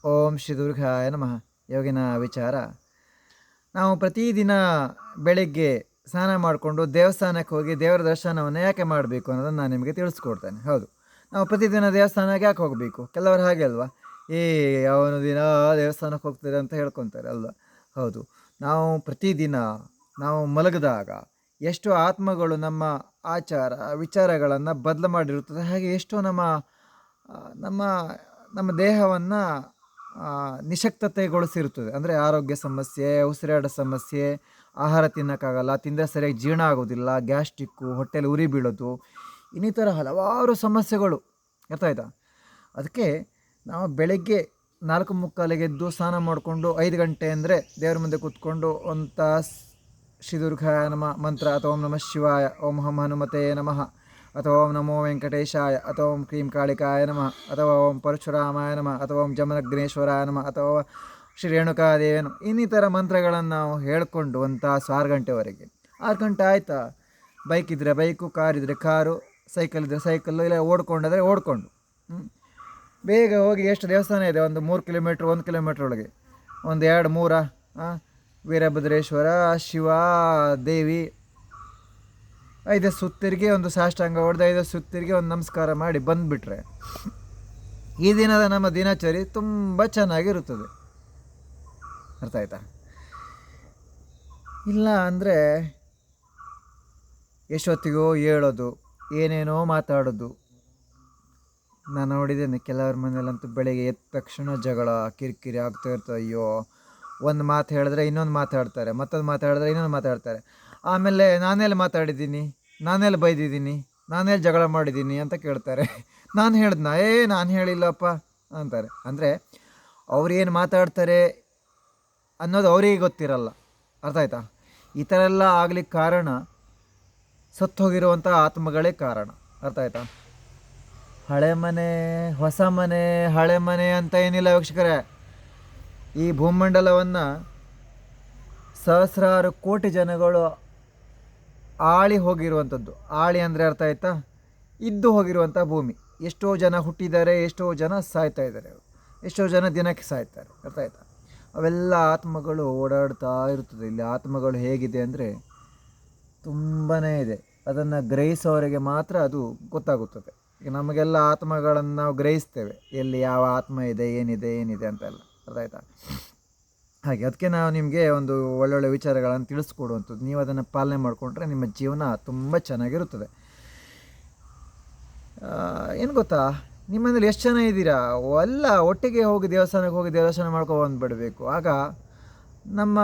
ಓಂ ಶ್ರೀ ದುರ್ಗಾಯ ನಮಃ. ಯೋಗಿನ ವಿಚಾರ. ನಾವು ಪ್ರತಿದಿನ ಬೆಳಗ್ಗೆ ಸ್ನಾನ ಮಾಡಿಕೊಂಡು ದೇವಸ್ಥಾನಕ್ಕೆ ಹೋಗಿ ದೇವರ ದರ್ಶನವನ್ನು ಯಾಕೆ ಮಾಡಬೇಕು ಅನ್ನೋದನ್ನು ನಾನು ನಿಮಗೆ ತಿಳಿಸ್ಕೊಡ್ತೇನೆ. ಹೌದು, ನಾವು ಪ್ರತಿದಿನ ದೇವಸ್ಥಾನಕ್ಕೆ ಯಾಕೆ ಹೋಗಬೇಕು? ಕೆಲವರು ಹಾಗೆ ಅಲ್ವಾ, ಅವನು ದಿನ ದೇವಸ್ಥಾನಕ್ಕೆ ಹೋಗ್ತಾರೆ ಅಂತ ಹೇಳ್ಕೊತಾರೆ ಅಲ್ವಾ. ಹೌದು, ನಾವು ಪ್ರತಿದಿನ ನಾವು ಮಲಗಿದಾಗ ಎಷ್ಟು ಆತ್ಮಗಳು ನಮ್ಮ ಆಚಾರ ವಿಚಾರಗಳನ್ನು ಬದಲು ಮಾಡಿರುತ್ತದೆ. ಹಾಗೆ ಎಷ್ಟೋ ನಮ್ಮ ನಮ್ಮ ನಮ್ಮ ದೇಹವನ್ನು ನಿಶಕ್ತತೆಗೊಳಿಸಿರುತ್ತದೆ. ಅಂದರೆ ಆರೋಗ್ಯ ಸಮಸ್ಯೆ, ಉಸಿರಾಟ ಸಮಸ್ಯೆ, ಆಹಾರ ತಿನ್ನೋಕ್ಕಾಗಲ್ಲ, ತಿಂದರೆ ಸರಿಯಾಗಿ ಜೀರ್ಣ ಆಗೋದಿಲ್ಲ, ಗ್ಯಾಸ್ಟ್ರಿಕ್ಕು, ಹೊಟ್ಟೆಲಿ ಉರಿ ಬೀಳೋದು, ಇನ್ನಿತರ ಹಲವಾರು ಸಮಸ್ಯೆಗಳು. ಆಯ್ತಾ. ಅದಕ್ಕೆ ನಾವು ಬೆಳಗ್ಗೆ 4:45ಗೆ ಎದ್ದು ಸ್ನಾನ ಮಾಡಿಕೊಂಡು 5 ಗಂಟೆ ಅಂದರೆ ದೇವರ ಮುಂದೆ ಕೂತ್ಕೊಂಡು ಒಂದು ತಾಸು ಶ್ರೀ ದುರ್ಗಾಯ ನಮಃ ಮಂತ್ರ, ಅಥವಾ ಓಂ ನಮಃ ಶಿವಾಯ, ಓಂ ಹಂ ಹನುಮತೆ ನಮಃ, ಅಥವಾ ಓಂ ನಮೋ ವೆಂಕಟೇಶಾಯ, ಅಥವಾ ಓಂ ಕ್ರೀಂ ಕಾಳಿಕಾಯ ನಮಃ, ಅಥವಾ ಓಂ ಪರಶುರಾಮಾಯ ನಮಃ, ಅಥವಾ ಓಂ ಜಮನಗ್ನೇಶ್ವರಾಯ ನಮಃ, ಅಥವಾ ಶ್ರೀ ರೇಣುಕಾದೇವಿ ನಮಃ, ಇನ್ನಿತರ ಮಂತ್ರಗಳನ್ನು ನಾವು ಹೇಳ್ಕೊಂಡು ಒಂದು ತಾಸು 6 ಗಂಟೆವರೆಗೆ. 6 ಗಂಟೆ ಆಯಿತಾ, ಬೈಕ್ ಇದ್ದರೆ ಬೈಕು, ಕಾರ್ ಇದ್ದರೆ ಕಾರು, ಸೈಕಲ್ ಇದ್ದರೆ ಸೈಕಲ್ಲು, ಇಲ್ಲ ಓಡ್ಕೊಂಡಾದರೆ ಓಡಿಕೊಂಡು ಬೇಗ ಹೋಗಿ. ಎಷ್ಟು ದೇವಸ್ಥಾನ ಇದೆ? ಒಂದು 3 ಕಿಲೋಮೀಟ್ರ್, 1 ಕಿಲೋಮೀಟ್ರ್ ಒಳಗೆ ಒಂದು 2-3 ವೀರಭದ್ರೇಶ್ವರ, ಶಿವ, ದೇವಿ, 5 ಸುತ್ತಿರಿಗೆ ಒಂದು ಸಾಷ್ಟಾಂಗ ಹೊಡೆದು 5 ಸುತ್ತಿರಿಗೆ ಒಂದು ನಮಸ್ಕಾರ ಮಾಡಿ ಬಂದುಬಿಟ್ರೆ ಈ ದಿನದ ನಮ್ಮ ದಿನಚರಿ ತುಂಬ ಚೆನ್ನಾಗಿರುತ್ತದೆ. ಅರ್ಥ ಆಯ್ತಾ? ಇಲ್ಲ ಅಂದರೆ ಎಷ್ಟೊತ್ತಿಗೋ ಹೇಳೋದು, ಏನೇನೋ ಮಾತಾಡೋದು. ನಾನು ನೋಡಿದ್ದೇನೆ ಕೆಲವ್ರ ಮನೇಲಂತೂ ಬೆಳಗ್ಗೆ ಎದ್ದ ತಕ್ಷಣ ಜಗಳ, ಕಿರಿಕಿರಿ ಆಗ್ತಾ ಇರ್ತದೆ. ಅಯ್ಯೋ, ಒಂದು ಮಾತು ಹೇಳಿದ್ರೆ ಇನ್ನೊಂದು ಮಾತಾಡ್ತಾರೆ, ಮತ್ತೊಂದು ಮಾತಾಡಿದ್ರೆ ಇನ್ನೊಂದು ಮಾತಾಡ್ತಾರೆ. ಆಮೇಲೆ ನಾನೆಲ್ಲಿ ಮಾತಾಡಿದ್ದೀನಿ, ನಾನೆಲ್ಲಿ ಬೈದಿದ್ದೀನಿ, ನಾನೆಲ್ಲಿ ಜಗಳ ಮಾಡಿದ್ದೀನಿ ಅಂತ ಕೇಳ್ತಾರೆ. ನಾನು ಹೇಳ್ದನ? ನಾನು ಹೇಳಿಲ್ಲಪ್ಪ ಅಂತಾರೆ. ಅಂದರೆ ಅವ್ರೇನು ಮಾತಾಡ್ತಾರೆ ಅನ್ನೋದು ಅವರಿಗೆ ಗೊತ್ತಿರಲ್ಲ. ಅರ್ಥ ಆಯ್ತಾ? ಈ ಥರ ಎಲ್ಲ ಆಗ್ಲಿಕ್ಕೆ ಕಾರಣ ಸತ್ತೋಗಿರುವಂಥ ಆತ್ಮಗಳೇ ಕಾರಣ. ಅರ್ಥ ಆಯ್ತಾ? ಹಳೆ ಮನೆ, ಹೊಸ ಮನೆ, ಹಳೆ ಮನೆ ಅಂತ ಏನಿಲ್ಲ ವೀಕ್ಷಕರೇ. ಈ ಭೂಮಂಡಲವನ್ನು ಸಹಸ್ರಾರು ಕೋಟಿ ಜನಗಳು ಆಳಿ ಹೋಗಿರುವಂಥದ್ದು. ಆಳಿ ಅಂದರೆ ಅರ್ಥ ಆಯ್ತಾ? ಇದ್ದು ಹೋಗಿರುವಂಥ ಭೂಮಿ. ಎಷ್ಟೋ ಜನ ಹುಟ್ಟಿದ್ದಾರೆ, ಎಷ್ಟೋ ಜನ ಸಾಯ್ತಾ ಇದ್ದಾರೆ, ಎಷ್ಟೋ ಜನ ದಿನಕ್ಕೆ ಸಾಯ್ತಾರೆ. ಅರ್ಥ ಆಯ್ತಾ? ಅವೆಲ್ಲ ಆತ್ಮಗಳು ಓಡಾಡ್ತಾ ಇರ್ತದೆ. ಇಲ್ಲಿ ಆತ್ಮಗಳು ಹೇಗಿದೆ ಅಂದರೆ ತುಂಬಾ ಇದೆ. ಅದನ್ನು ಗ್ರಹಿಸೋರಿಗೆ ಮಾತ್ರ ಅದು ಗೊತ್ತಾಗುತ್ತದೆ. ಈಗ ನಮಗೆಲ್ಲ ಆತ್ಮಗಳನ್ನು ನಾವು ಗ್ರಹಿಸ್ತೇವೆ, ಎಲ್ಲಿ ಯಾವ ಆತ್ಮ ಇದೆ, ಏನಿದೆ ಅಂತೆಲ್ಲ. ಅರ್ಥ ಆಯ್ತಾ? ಹಾಗೆ ಅದಕ್ಕೆ ನಾವು ನಿಮಗೆ ಒಂದು ಒಳ್ಳೊಳ್ಳೆ ವಿಚಾರಗಳನ್ನು ತಿಳಿಸ್ಕೊಡುವಂಥದ್ದು. ನೀವು ಅದನ್ನು ಪಾಲನೆ ಮಾಡಿಕೊಂಡ್ರೆ ನಿಮ್ಮ ಜೀವನ ತುಂಬ ಚೆನ್ನಾಗಿರುತ್ತದೆ. ಏನು ಗೊತ್ತಾ, ನಿಮ್ಮನೇಲಿ ಎಷ್ಟು ಜನ ಇದ್ದೀರಾ ಎಲ್ಲ ಒಟ್ಟಿಗೆ ಹೋಗಿ ದೇವಸ್ಥಾನಕ್ಕೆ ಹೋಗಿ ದರ್ಶನ ಮಾಡ್ಕೊಬಂದುಬಿಡಬೇಕು. ಆಗ ನಮ್ಮ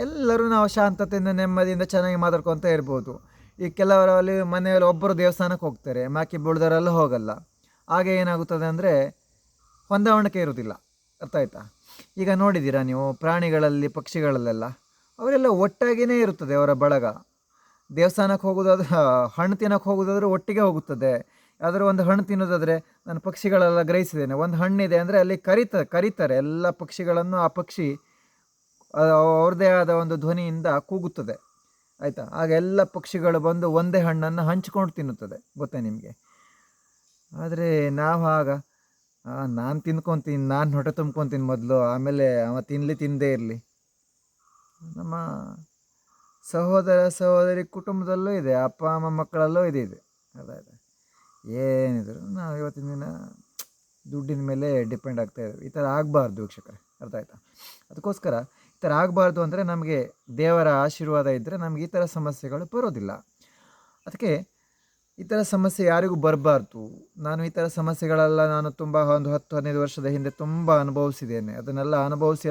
ಎಲ್ಲರೂ ನಾವು ಶಾಂತತೆಯಿಂದ ನೆಮ್ಮದಿಯಿಂದ ಚೆನ್ನಾಗಿ ಮಾತಾಡ್ಕೊತ ಇರ್ಬೋದು. ಈ ಕೆಲವರಲ್ಲಿ ಮನೆಯಲ್ಲಿ ಒಬ್ಬರು ದೇವಸ್ಥಾನಕ್ಕೆ ಹೋಗ್ತಾರೆ, ಬಾಕಿ ಬುಳ್ದರೆಲ್ಲ ಹೋಗಲ್ಲ. ಆಗ ಏನಾಗುತ್ತದೆ ಅಂದರೆ ಹೊಂದಾಣಿಕೆ ಇರೋದಿಲ್ಲ. ಅರ್ಥ ಆಯ್ತಾ? ಈಗ ನೋಡಿದ್ದೀರಾ ನೀವು ಪ್ರಾಣಿಗಳಲ್ಲಿ, ಪಕ್ಷಿಗಳಲ್ಲೆಲ್ಲ ಅವರೆಲ್ಲ ಒಟ್ಟಾಗಿಯೇ ಇರುತ್ತದೆ ಅವರ ಬಳಗ. ದೇವಸ್ಥಾನಕ್ಕೆ ಹೋಗೋದಾದ್ರೆ, ಹಣ್ಣು ತಿನ್ನೋಕ್ಕೆ ಹೋಗೋದಾದ್ರೆ ಒಟ್ಟಿಗೆ ಹೋಗುತ್ತದೆ. ಯಾವ್ದಾದ್ರು ಒಂದು ಹಣ್ಣು ತಿನ್ನೋದಾದರೆ, ನಾನು ಪಕ್ಷಿಗಳೆಲ್ಲ ಗ್ರಹಿಸಿದ್ದೇನೆ, ಒಂದು ಹಣ್ಣಿದೆ ಅಂದರೆ ಅಲ್ಲಿ ಕರೀತಾರೆ ಎಲ್ಲ ಪಕ್ಷಿಗಳನ್ನು. ಆ ಪಕ್ಷಿ ಅವ್ರದ್ದೇ ಆದ ಒಂದು ಧ್ವನಿಯಿಂದ ಕೂಗುತ್ತದೆ. ಆಯಿತಾ? ಆಗ ಎಲ್ಲ ಪಕ್ಷಿಗಳು ಬಂದು ಒಂದೇ ಹಣ್ಣನ್ನು ಹಂಚ್ಕೊಂಡು ತಿನ್ನುತ್ತದೆ. ಗೊತ್ತಾ ನಿಮಗೆ? ಆದರೆ ನಾವು ಆಗ ನಾನು ತಿನ್ಕೊತೀನಿ, ನಾನು ಹೊಟ್ಟೆ ತುಂಬ್ಕೊತೀನಿ ಮೊದಲು, ಆಮೇಲೆ ಅವ ತಿನ್ನದೇ ಇರಲಿ. ನಮ್ಮ ಸಹೋದರ ಸಹೋದರಿ ಕುಟುಂಬದಲ್ಲೂ ಇದೆ, ಅಪ್ಪ ಅಮ್ಮ ಮಕ್ಕಳಲ್ಲೂ ಇದೆ. ಅದಾಯ್ತು, ಏನಿದ್ರು ನಾವು ಇವತ್ತಿನ ದಿನ ದುಡ್ಡಿನ ಮೇಲೆ ಡಿಪೆಂಡ್ ಆಗ್ತಾಯಿದ್ದೀವಿ. ಈ ಥರ ಆಗಬಾರ್ದು ವೀಕ್ಷಕರೇ. ಅರ್ಥ ಆಯ್ತಾ? ಅದಕ್ಕೋಸ್ಕರ ಈ ಥರ ಆಗಬಾರ್ದು ಅಂದರೆ ನಮಗೆ ದೇವರ ಆಶೀರ್ವಾದ ಇದ್ದರೆ ನಮಗೆ ಈ ಥರ ಸಮಸ್ಯೆಗಳು ಬರೋದಿಲ್ಲ. ಅದಕ್ಕೆ ಈ ಥರ ಸಮಸ್ಯೆ ಯಾರಿಗೂ ಬರಬಾರ್ದು. ನಾನು ಈ ಥರ ಸಮಸ್ಯೆಗಳೆಲ್ಲ ನಾನು ತುಂಬ ಒಂದು 10-15 ವರ್ಷದ ಹಿಂದೆ ತುಂಬ ಅನುಭವಿಸಿದ್ದೇನೆ. ಅದನ್ನೆಲ್ಲ ಅನುಭವಿಸಿ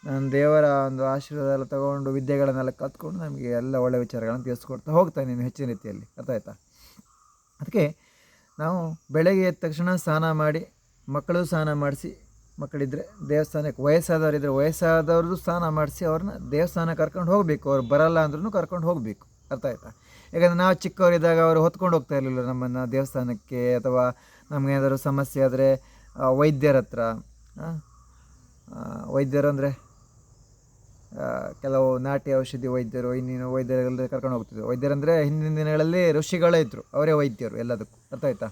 ನಾನು ದೇವರ ಒಂದು ಆಶೀರ್ವಾದ ಎಲ್ಲ ತಗೊಂಡು ವಿದ್ಯೆಗಳನ್ನೆಲ್ಲ ಕಲ್ತ್ಕೊಂಡು ನಮಗೆ ಎಲ್ಲ ಒಳ್ಳೆಯ ವಿಚಾರಗಳನ್ನು ತಿಳಿಸ್ಕೊಡ್ತಾ ಹೋಗ್ತಾನೆ ನೀನು ಹೆಚ್ಚಿನ ರೀತಿಯಲ್ಲಿ. ಅರ್ಥ ಆಯ್ತಾ? ಅದಕ್ಕೆ ನಾವು ಬೆಳಗ್ಗೆ ಎದ್ದ ತಕ್ಷಣ ಸ್ನಾನ ಮಾಡಿ, ಮಕ್ಕಳು ಸ್ನಾನ ಮಾಡಿಸಿ, ಮಕ್ಕಳಿದ್ದರೆ ದೇವಸ್ಥಾನಕ್ಕೆ, ವಯಸ್ಸಾದವರಿದ್ದರೆ ವಯಸ್ಸಾದವ್ರದ್ದು ಸ್ನಾನ ಮಾಡಿಸಿ ಅವ್ರನ್ನ ದೇವಸ್ಥಾನಕ್ಕೆ ಕರ್ಕೊಂಡು ಹೋಗಬೇಕು. ಅವ್ರು ಬರಲ್ಲ ಅಂದ್ರೂ ಕರ್ಕೊಂಡು ಹೋಗಬೇಕು. ಅರ್ಥ ಆಯ್ತಾ? ಯಾಕಂದರೆ ನಾವು ಚಿಕ್ಕವರಿದ್ದಾಗ ಅವರು ಹೊತ್ಕೊಂಡು ಹೋಗ್ತಾ ಇರಲಿಲ್ಲ ನಮ್ಮನ್ನು ದೇವಸ್ಥಾನಕ್ಕೆ. ಅಥವಾ ನಮಗೇನಾದರೂ ಸಮಸ್ಯೆ ಆದರೆ ವೈದ್ಯರ ಹತ್ರ, ವೈದ್ಯರು ಅಂದರೆ ಕೆಲವು ನಾಟಿ ಔಷಧಿ ವೈದ್ಯರು, ಇನ್ನೇನು ವೈದ್ಯರೆಲ್ಲ ಕರ್ಕೊಂಡು ಹೋಗ್ತಿದ್ರು. ವೈದ್ಯರಂದರೆ ಹಿಂದಿನ ದಿನಗಳಲ್ಲಿ ಋಷಿಗಳೇ ಇದ್ದರು, ಅವರೇ ವೈದ್ಯರು ಎಲ್ಲದಕ್ಕೂ. ಅರ್ಥ ಆಯ್ತಾ?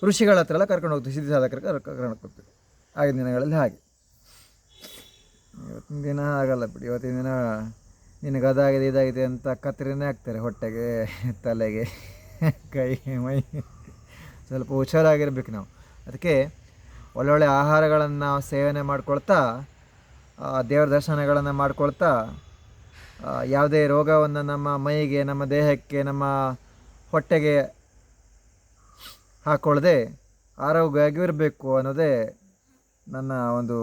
ಋಷಿಗಳ ಹತ್ರ ಎಲ್ಲ ಕರ್ಕೊಂಡು ಹೋಗ್ತೀವಿ, ಸಿದ್ಧ ಸಾಧಕರಿಗೆ ಕರ್ಕೊಂಡು ಹೋಗ್ತೀವಿ. ಆಗಿನ ದಿನಗಳಲ್ಲಿ ಹಾಗೆ. ಇವತ್ತಿನ ದಿನ ಆಗಲ್ಲ ಬಿಡಿ. ಇವತ್ತಿನ ದಿನ ನಿನಗೆ ಅದಾಗಿದೆ ಇದಾಗಿದೆ ಅಂತ ಕತ್ರಿನೇ ಹಾಕ್ತಾರೆ ಹೊಟ್ಟೆಗೆ, ತಲೆಗೆ, ಕೈ ಮೈ. ಸ್ವಲ್ಪ ಹುಷಾರಾಗಿರ್ಬೇಕು ನಾವು. ಅದಕ್ಕೆ ಒಳ್ಳೊಳ್ಳೆ ಆಹಾರಗಳನ್ನು ನಾವು ಸೇವನೆ ಮಾಡ್ಕೊಳ್ತಾ, ದೇವರ ದರ್ಶನಗಳನ್ನು ಮಾಡ್ಕೊಳ್ತಾ, ಯಾವುದೇ ರೋಗವನ್ನು ನಮ್ಮ ಮೈಗೆ, ನಮ್ಮ ದೇಹಕ್ಕೆ, ನಮ್ಮ ಹೊಟ್ಟೆಗೆ ಹಾಕ್ಕೊಳ್ಳದೆ ಆರೋಗ್ಯವಾಗಿ ಇರಬೇಕು ಅನ್ನೋದೇ ನನ್ನ ಒಂದು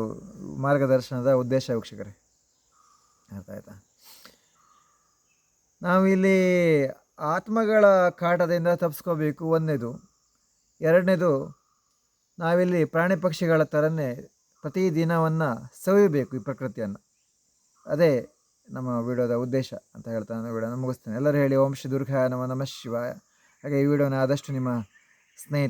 ಮಾರ್ಗದರ್ಶನದ ಉದ್ದೇಶ ವೀಕ್ಷಕರೇ. ಅರ್ಥ ಆಯ್ತಾ? ನಾವಿಲ್ಲಿ ಆತ್ಮಗಳ ಕಾಟದಿಂದ ತಪ್ಪಿಸ್ಕೋಬೇಕು ಒಂದನೇದು. ಎರಡನೇದು, ನಾವಿಲ್ಲಿ ಪ್ರಾಣಿ ಪಕ್ಷಿಗಳ ಥರನೇ ಪ್ರತಿದಿನವನ್ನು ಸವಿಬೇಕು ಈ ಪ್ರಕೃತಿಯನ್ನು. ಅದೇ ನಮ್ಮ ವಿಡಿಯೋದ ಉದ್ದೇಶ ಅಂತ ಹೇಳ್ತಾ ನಾನು ವಿಡಿಯೋನ ಮುಗಿಸ್ತೇನೆ. ಎಲ್ಲರೂ ಹೇಳಿ ಓಂ ಶ್ರೀ ದುರ್ಗಾಯ ನಮಃ ಶಿವಾಯ. ಹಾಗೆ ಈ ವಿಡಿಯೋನ ಆದಷ್ಟು ನಿಮ್ಮ ಸ್ನೇಹಿತ